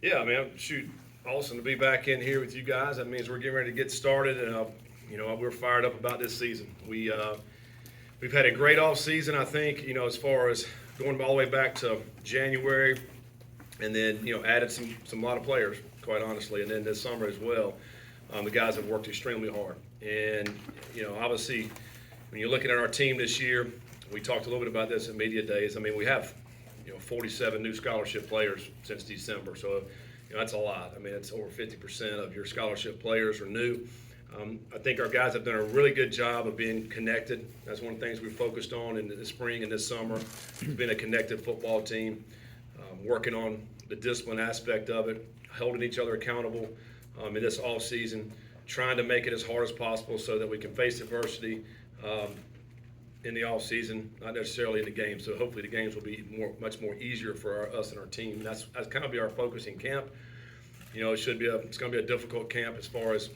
Yeah, I mean, shoot, awesome to be back in here with you guys. That means we're getting ready to get started, and we're fired up about this season. We've had a great off season, I think. As far as going all the way back to January, and then added some lot of players, quite honestly, and then this summer as well. The guys have worked extremely hard, and obviously, when you're looking at our team this year, we talked a little bit about this at media days. I mean, we have 47 new scholarship players since December. So, that's a lot. I mean, it's over 50% of your scholarship players are new. I think our guys have done a really good job of being connected. That's one of the things we focused on in the spring and this summer, being a connected football team, working on the discipline aspect of it, holding each other accountable in this off season, trying to make it as hard as possible so that we can face adversity in the off season, not necessarily in the games. So hopefully the games will be much more easier for us and our team. That's kind of be our focus in camp. It's going to be a difficult camp as far as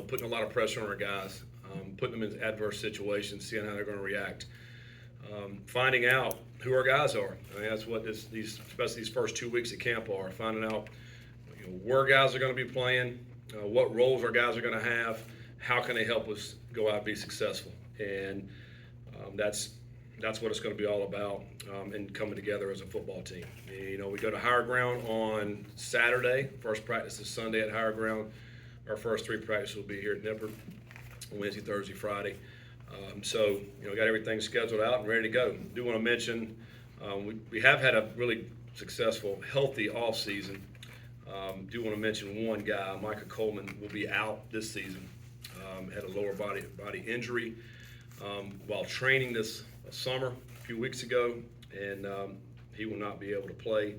putting a lot of pressure on our guys, putting them in adverse situations, seeing how they're going to react, finding out who our guys are. I mean, that's what especially these first 2 weeks of camp are. Finding out where guys are going to be playing, what roles our guys are going to have, how can they help us go out and be successful. And that's what it's going to be all about, and coming together as a football team. We go to Higher Ground on Saturday. First practice is Sunday at Higher Ground. Our first three practices will be here at Nippert Wednesday, Thursday, Friday. So got everything scheduled out and ready to go. Do want to mention we have had a really successful, healthy off season. Do want to mention one guy, Micah Coleman, will be out this season. Had a lower body injury while training this summer a few weeks ago, and he will not be able to play.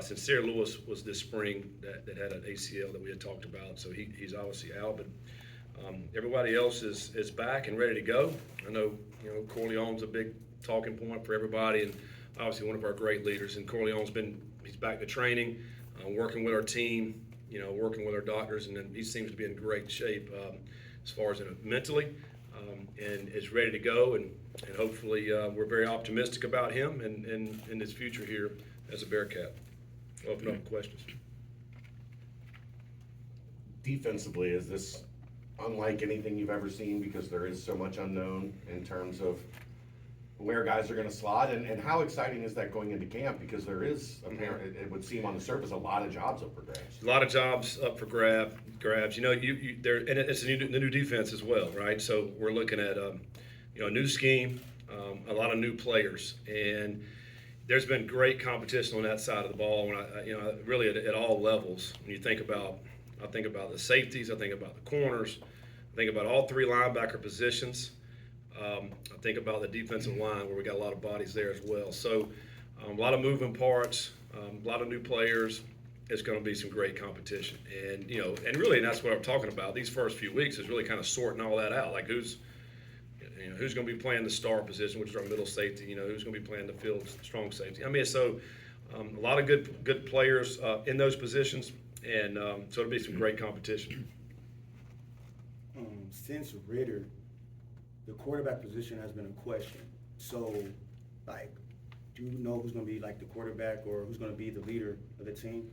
Sincere Lewis was this spring that had an ACL that we had talked about, so he's obviously out. But everybody else is back and ready to go. I know Corleone's a big talking point for everybody, and obviously one of our great leaders. And he's back to training, working with our team, working with our doctors, and then he seems to be in great shape as far as mentally, and is ready to go. And hopefully we're very optimistic about him and his future here as a Bearcat. I'll open up questions. Defensively, is this unlike anything you've ever seen because there is so much unknown in terms of where guys are going to slot, and how exciting is that going into camp, because there is, it would seem on the surface, a lot of jobs up for grabs. A lot of jobs up for grabs. And it's the new defense as well, right? So we're looking at a new scheme, a lot of new players, and there's been great competition on that side of the ball. Really at all levels. When you think about, I think about the safeties, I think about the corners, I think about all three linebacker positions. I think about the defensive line where we got a lot of bodies there as well. So a lot of moving parts, a lot of new players. It's going to be some great competition, and and that's what I'm talking about. These first few weeks is really kind of sorting all that out, like who's going to be playing the star position, which is our middle safety. Who's going to be playing the field strong safety. I mean, so a lot of good players in those positions, and so it'll be some great competition. Since Ritter, the quarterback position has been a question. So, do you know who's going to be the quarterback, or who's going to be the leader of the team?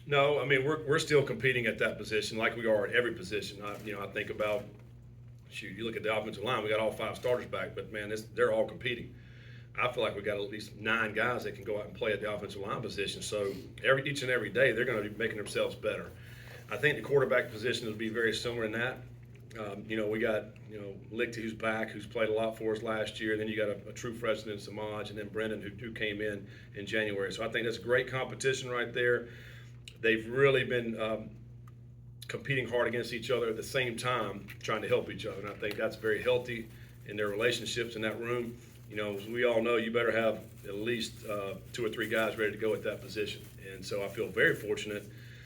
No, I mean we're still competing at that position like we are at every position. I think about, you look at the offensive line, we got all 5 starters back, but man, they're all competing. I feel like we got at least 9 guys that can go out and play at the offensive line position. So each and every day they're going to be making themselves better. I think the quarterback position will be very similar in that. We got Lichty, who's back, who's played a lot for us last year. And then you got a true freshman in Samaj, and then Brendan, who came in January. So I think that's great competition right there. They've really been competing hard against each other at the same time, trying to help each other. And I think that's very healthy in their relationships in that room. As we all know, you better have at least 2 or 3 guys ready to go at that position. And so I feel very fortunate,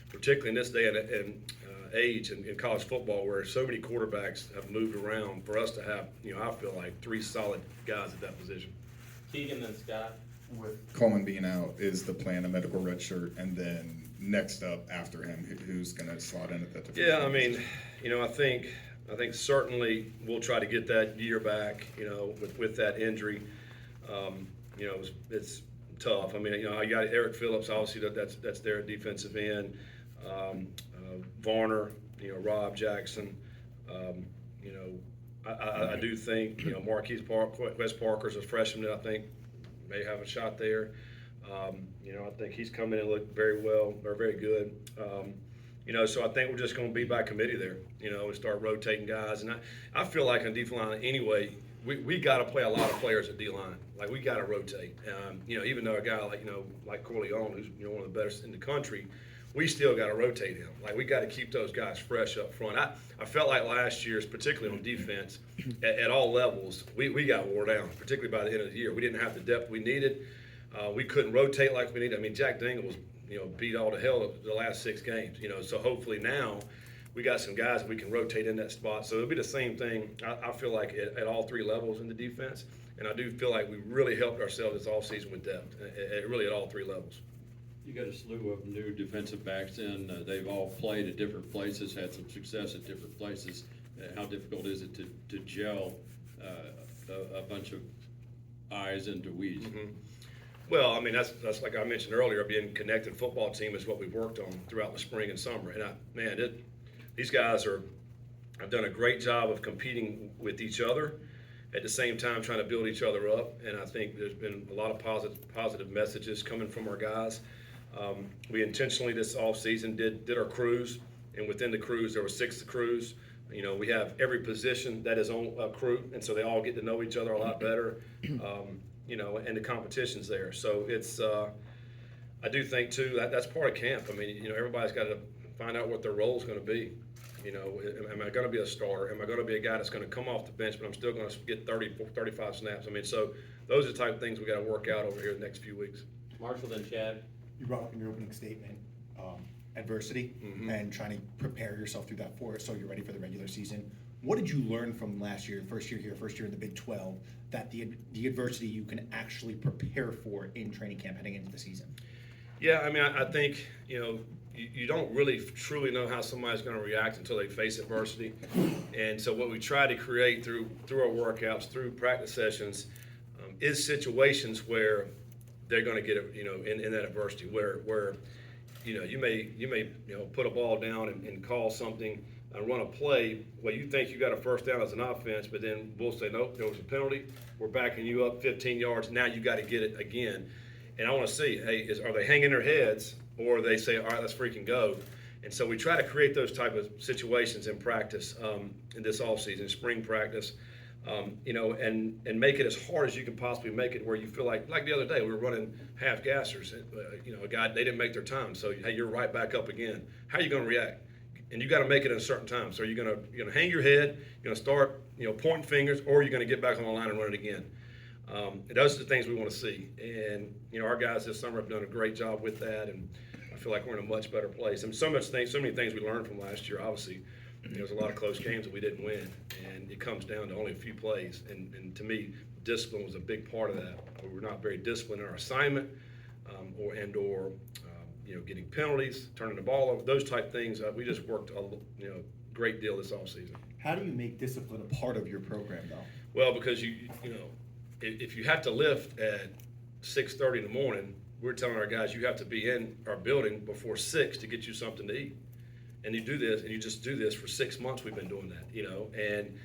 particularly in this day and age in college football, where so many quarterbacks have moved around, for us to have, I feel like 3 solid guys at that position. Keegan and Scott. With Coleman being out, is the plan a medical red shirt, and then next up after him, who's going to slot in at that different Yeah, I mean, I think certainly we'll try to get that year back, with that injury. It's tough. I mean, you know, I got Eric Phillips, obviously that's their defensive end. Varner, you know, Rob Jackson. You know, I do think, you know, Marquise Wes Parker's a freshman that I think may have a shot there. You know, I think he's come in and looked very well, or very good. You know, so I think we're just going to be by committee there, you know, and start rotating guys. And I feel like on defensive line anyway, we got to play a lot of players at D-line. Like, we got to rotate. You know, even though a guy like, you know, like Corleone, who's, you know, one of the best in the country, we still got to rotate him. Like, we got to keep those guys fresh up front. I felt like last year's, particularly on defense, at all levels, we got wore down, particularly by the end of the year. We didn't have the depth we needed. We couldn't rotate like we needed. I mean, Jack Dingle was, you know, beat all to hell the last 6 games, you know. So hopefully now we got some guys that we can rotate in that spot. So it'll be the same thing, I feel like, at all 3 levels in the defense. And I do feel like we really helped ourselves this offseason with depth, really at all 3 levels. You got a slew of new defensive backs in. They've all played at different places, had some success at different places. How difficult is it to gel a bunch of eyes into weeds? Mm-hmm. Well, I mean, that's like I mentioned earlier, being connected football team is what we've worked on throughout the spring and summer. And these guys have done a great job of competing with each other, at the same time trying to build each other up. And I think there's been a lot of positive messages coming from our guys. We intentionally this offseason did our crews, and within the crews there were 6 crews. You know, we have every position that is on a crew, and so they all get to know each other a lot better. You know, and the competition's there. So it's, I do think too, that's part of camp. I mean, you know, everybody's got to find out what their role is going to be. You know, am I going to be a starter? Am I going to be a guy that's going to come off the bench, but I'm still going to get 35 snaps? I mean, so those are the type of things we got to work out over here the next few weeks. Marshall, then Chad. You brought up in your opening statement adversity and trying to prepare yourself through that so you're ready for the regular season. What did you learn from last year, first year here, first year in the Big 12, that the adversity you can actually prepare for in training camp heading into the season? Yeah, I mean, I think, you know, you don't really truly know how somebody's going to react until they face adversity. And so what we try to create through our workouts, through practice sessions, is situations where they're going to get, you know, in that adversity where you know, you may you know, put a ball down and call something and run a play where you think you got a first down as an offense, but then we'll say, nope, there was a penalty. We're backing you up 15 yards. Now you got to get it again. And I want to see, hey, are they hanging their heads, or they say, all right, let's freaking go. And so we try to create those type of situations in practice in this offseason, spring practice, you know, and make it as hard as you can possibly make it, where you feel like the other day we were running half gassers. You know, a guy, they didn't make their time, so hey, you're right back up again. How are you going to react? And you got to make it at a certain time. So you're gonna hang your head, you're gonna start, you know, pointing fingers, or you're gonna get back on the line and run it again. Those are the things we want to see. And you know, our guys this summer have done a great job with that, and I feel like we're in a much better place. And so many things we learned from last year. Obviously, there was a lot of close games that we didn't win, and it comes down to only a few plays. And to me, discipline was a big part of that. We were not very disciplined in our assignment, or you know, getting penalties, turning the ball over, those type things. We just worked a great deal this offseason. How do you make discipline a part of your program, though? Well, because you know, if you have to lift at 6:30 in the morning, we're telling our guys you have to be in our building before 6 to get you something to eat. And you do this, and you just do this for 6 months. We've been doing that, you know. And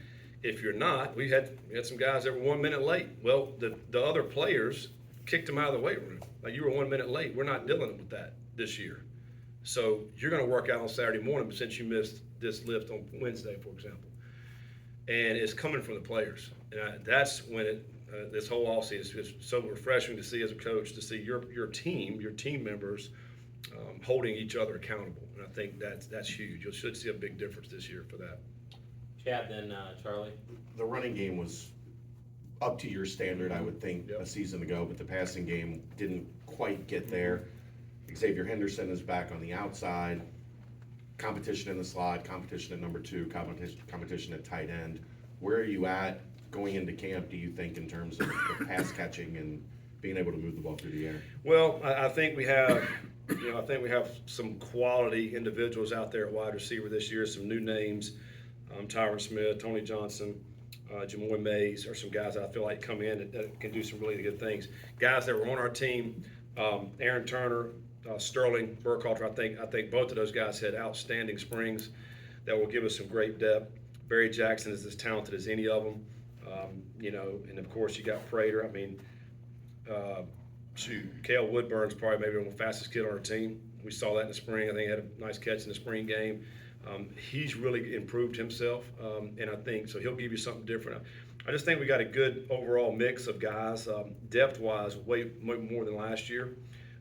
if you're not, we had some guys that were 1 minute late. Well, the other players kicked them out of the weight room. Like, you were 1 minute late. We're not dealing with that this year. So you're going to work out on Saturday morning, but since you missed this lift on Wednesday, for example, and it's coming from the players. And that's when this whole offseason is so refreshing to see as a coach, to see your team members holding each other accountable. And I think that's huge. You should see a big difference this year for that. Chad, then Charlie. The running game was up to your standard, I would think, Yep. a season ago, but the passing game didn't quite get there. Xavier Henderson is back on the outside. Competition in the slot, competition at number 2, competition at tight end. Where are you at going into camp, do you think, in terms of the pass catching and being able to move the ball through the air? Well, I think we have, you know, I think we have some quality individuals out there at wide receiver this year. Some new names: Tyron Smith, Tony Johnson, Jamoy Mays are some guys that I feel like come in that can do some really good things. Guys that were on our team, Aaron Turner, Sterling Burkhalter, I think both of those guys had outstanding springs that will give us some great depth. Barry Jackson is as talented as any of them. And of course you got Prater. I mean, Cale Woodburn's probably maybe the fastest kid on our team. We saw that in the spring. I think he had a nice catch in the spring game. He's really improved himself, and I think so he'll give you something different. I just think we got a good overall mix of guys, depth-wise, way more than last year.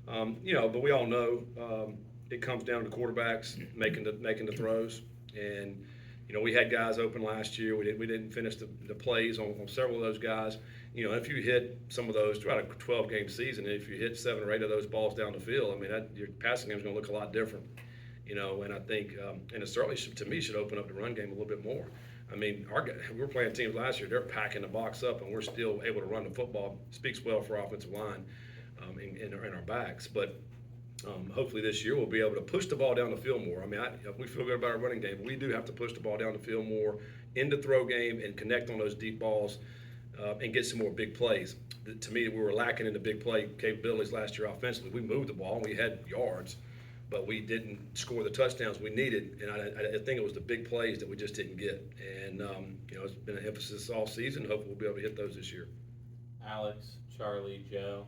But we all know it comes down to quarterbacks making the throws, and we had guys open last year. We didn't finish the plays on several of those guys. If you hit some of those throughout a 12-game season, if you hit 7 or 8 of those balls down the field, I mean, your passing game is going to look a lot different. And I think, and it certainly to me should open up the run game a little bit more. I mean, we were playing teams last year; they're packing the box up, and we're still able to run the football. Speaks well for our offensive line and our backs. But hopefully this year we'll be able to push the ball down the field more. I mean, we feel good about our running game, but we do have to push the ball down the field more in the throw game and connect on those deep balls and get some more big plays. To me, we were lacking in the big play capabilities last year offensively. We moved the ball and we had yards, but we didn't score the touchdowns we needed, and I think it was the big plays that we just didn't get. And it's been an emphasis all season. Hopefully, we'll be able to hit those this year. Alex, Charlie, Joe.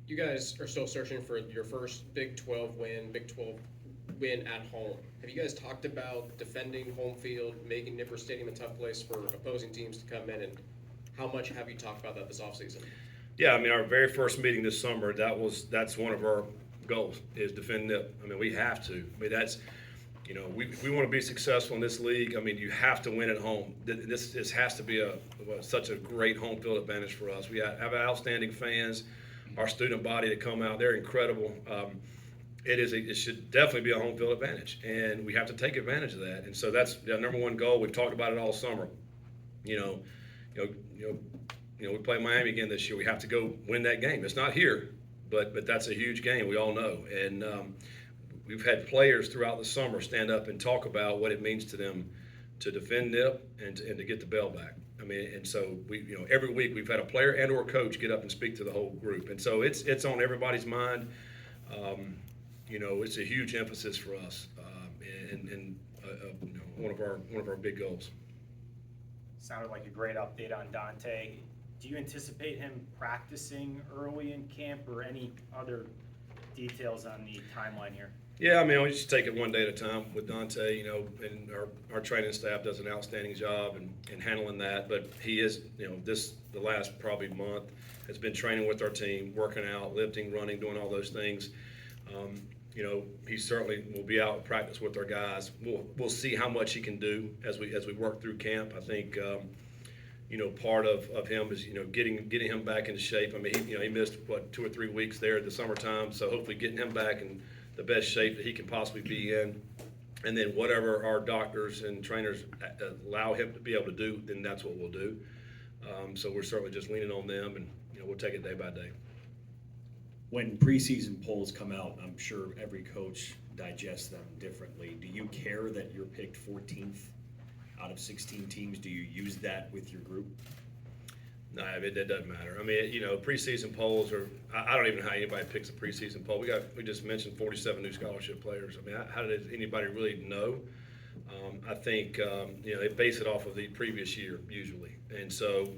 You guys are still searching for your first Big 12 win at home. Have you guys talked about defending home field, making Nipper Stadium a tough place for opposing teams to come in, and how much have you talked about that this offseason? Yeah, I mean, our very first meeting this summer, that's one of our goals is defend Nip. I mean, we have to. I mean, that's, we want to be successful in this league. I mean, you have to win at home. This has to be such a great home field advantage for us. We have outstanding fans. Our student body that come out, they're incredible. It should definitely be a home field advantage, and we have to take advantage of that. And so that's the number one goal. We've talked about it all summer. We play Miami again this year. We have to go win that game. It's not here, but that's a huge game. We all know, and we've had players throughout the summer stand up and talk about what it means to them to defend Nip and to get the bell back. I mean, and so every week we've had a player and or coach get up and speak to the whole group, and so it's on everybody's mind. It's a huge emphasis for us, and one of our big goals. Sounded like a great update on Dante. Do you anticipate him practicing early in camp, or any other details on the timeline here? Yeah, I mean, we just take it one day at a time with Dante, and our training staff does an outstanding job in handling that. But he is, the last probably month has been training with our team, working out, lifting, running, doing all those things. He certainly will be out in practice with our guys. We'll see how much he can do as we work through camp. I think, part of him is, getting him back into shape. I mean, he missed 2 or 3 weeks there at the summertime, so hopefully getting him back in the best shape that he can possibly be in, and then whatever our doctors and trainers allow him to be able to do, then that's what we'll do. So we're certainly just leaning on them, and we'll take it day by day. When preseason polls come out, I'm sure every coach digests them differently. Do you care that you're picked 14th out of 16 teams? Do you use that with your group? No, it doesn't matter. I mean, preseason polls are. I don't even know how anybody picks a preseason poll. We just mentioned 47 new scholarship players. I mean, how does anybody really know? I think they base it off of the previous year usually, and so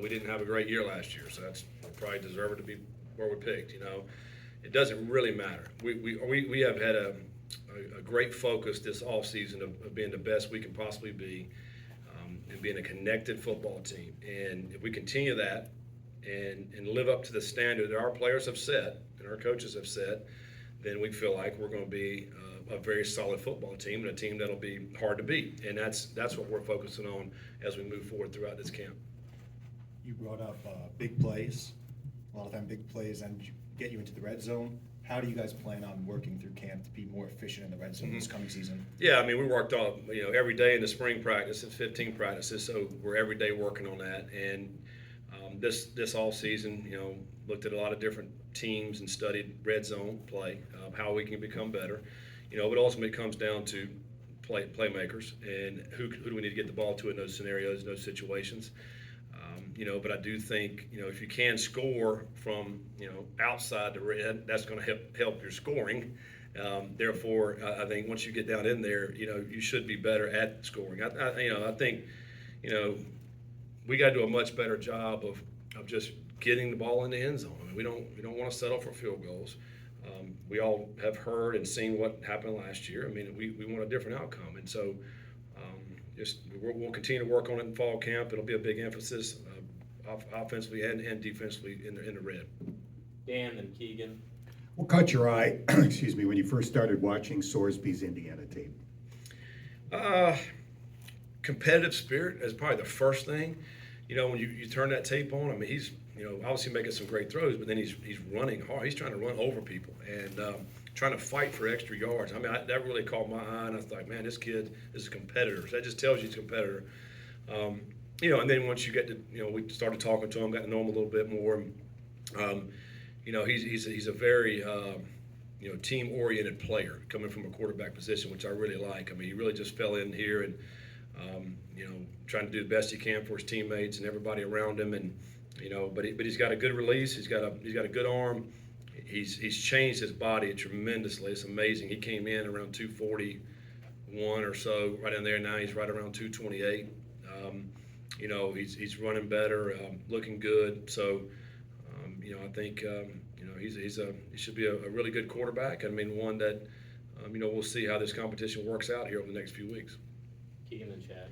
we didn't have a great year last year, so that's probably deserved to be where we picked. It doesn't really matter. We have had a great focus this off season of being the best we can possibly be. And being a connected football team. And if we continue that and live up to the standard that our players have set and our coaches have set, then we feel like we're going to be a very solid football team and a team that'll be hard to beat. And that's what we're focusing on as we move forward throughout this camp. You brought up big plays. A lot of time big plays and get you into the red zone. How do you guys plan on working through camp to be more efficient in the red zone this coming season? Yeah, I mean, we worked on, every day in the spring practice. It's 15 practices, so we're every day working on that. And this all season, looked at a lot of different teams and studied red zone play, how we can become better. But ultimately it comes down to playmakers, and who do we need to get the ball to in those scenarios, those situations. But I do think, if you can score from, outside the red, that's going to help your scoring. Therefore, I think once you get down in there, you should be better at scoring. I think, we got to do a much better job of just getting the ball in the end zone. I mean, we don't want to settle for field goals. We all have heard and seen what happened last year. I mean, we want a different outcome, and so we'll continue to work on it in fall camp. It'll be a big emphasis, offensively and defensively in the red. Dan and Keegan. What caught your eye, excuse me, when you first started watching Sorsby's Indiana tape? Competitive spirit is probably the first thing. When you turn that tape on, I mean, he's obviously making some great throws, but then he's running hard. He's trying to run over people and trying to fight for extra yards. I mean, that really caught my eye, and I was like, man, this kid is a competitor. So that just tells you he's a competitor. And then once you get to, we started talking to him, got to know him a little bit more. He's a very team-oriented player coming from a quarterback position, which I really like. I mean, he really just fell in here and trying to do the best he can for his teammates and everybody around him. And but he's got a good release. He's got a good arm. He's changed his body tremendously. It's amazing. He came in around 241 or so, right in there. Now he's right around 228. He's running better, looking good. So, I think he should be a really good quarterback. I mean, one that we'll see how this competition works out here over the next few weeks. Keegan and Chad.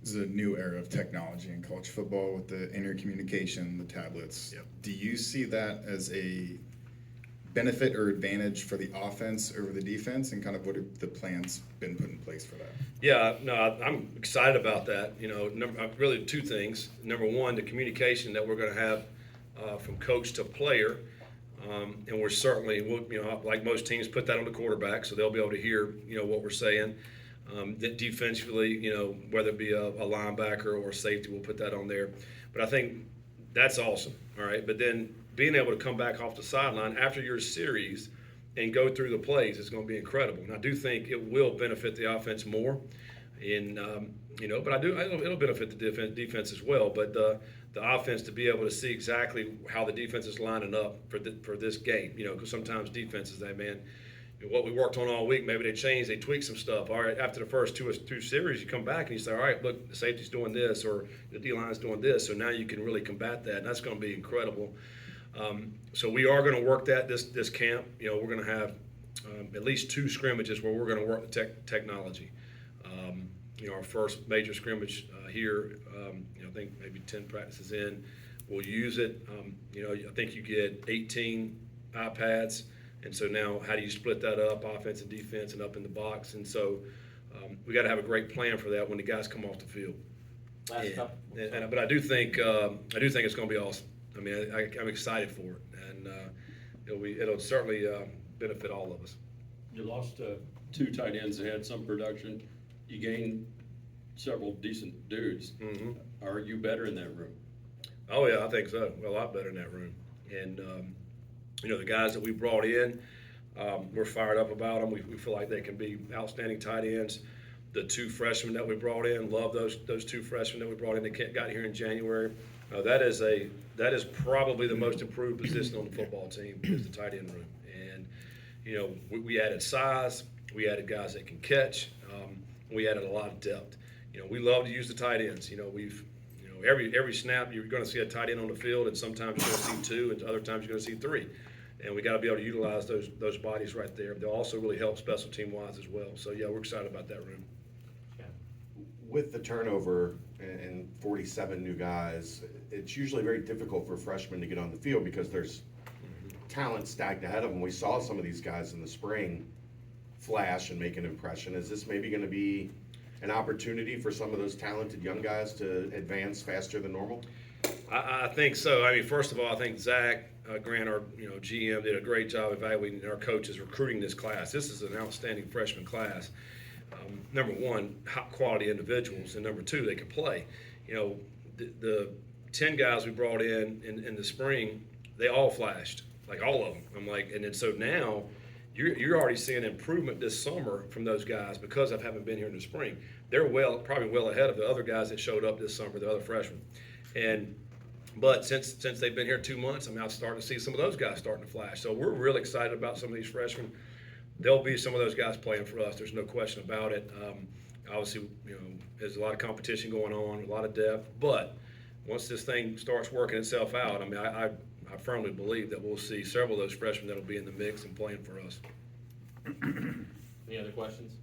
This is a new era of technology in college football with the intercommunication, the tablets. Yep. Do you see that as a benefit or advantage for the offense over the defense, and kind of what have the plans been put in place for that? Yeah, no, I'm excited about that. Really two things. Number one, the communication that we're going to have from coach to player, and we're certainly, like most teams, put that on the quarterback, so they'll be able to hear, what we're saying. Defensively, whether it be a linebacker or a safety, we'll put that on there. But I think that's awesome, all right? But then being able to come back off the sideline after your series and go through the plays is going to be incredible. And I do think it will benefit the offense more. But it'll benefit the defense as well. But the offense to be able to see exactly how the defense is lining up for this game, because sometimes defenses, what we worked on all week, maybe they changed, they tweaked some stuff. All right, after the first two series, you come back and you say, all right, look, the safety's doing this or the D-line's doing this, so now you can really combat that, and that's going to be incredible. So we are going to work that this camp. We're going to have at least 2 scrimmages where we're going to work the technology. Our first major scrimmage here, I think maybe 10 practices in, we'll use it. I think you get 18 iPads. And so now how do you split that up, offense and defense, and up in the box? And so we got to have a great plan for that when the guys come off the field. But I do think it's going to be awesome. I mean, I'm excited for it, and it'll certainly benefit all of us. You lost 2 tight ends that had some production. You gained several decent dudes. Mm-hmm. Are you better in that room? Oh yeah, I think so. A lot better in that room. And the guys that we brought in, we're fired up about them. We feel like they can be outstanding tight ends. The 2 freshmen that we brought in, love those 2 freshmen that we brought in that got here in January. That is probably the most improved position on the football team is the tight end room. And we added size, we added guys that can catch, we added a lot of depth. We love to use the tight ends. Every snap you're going to see a tight end on the field, and sometimes you're going to see 2, and other times you're going to see 3. And we got to be able to utilize those bodies right there. They'll also really help special team wise as well. So yeah, we're excited about that room. With the turnover and 47 new guys, it's usually very difficult for freshmen to get on the field because there's talent stacked ahead of them. We saw some of these guys in the spring flash and make an impression. Is this maybe going to be an opportunity for some of those talented young guys to advance faster than normal? I think so. I mean, first of all, I think Zach Grant, our GM, did a great job evaluating our coaches recruiting this class. This is an outstanding freshman class. Number one, high quality individuals, and number 2, they can play. The 10 guys we brought in the spring, they all flashed, like all of them. I'm like, and then so now, you're already seeing improvement this summer from those guys because of having been here in the spring. They're probably well ahead of the other guys that showed up this summer, the other freshmen. But since they've been here 2 months, I'm now starting to see some of those guys starting to flash. So we're really excited about some of these freshmen. There'll be some of those guys playing for us. There's no question about it. Obviously, there's a lot of competition going on, a lot of depth. But once this thing starts working itself out, I mean, I firmly believe that we'll see several of those freshmen that'll be in the mix and playing for us. Any other questions?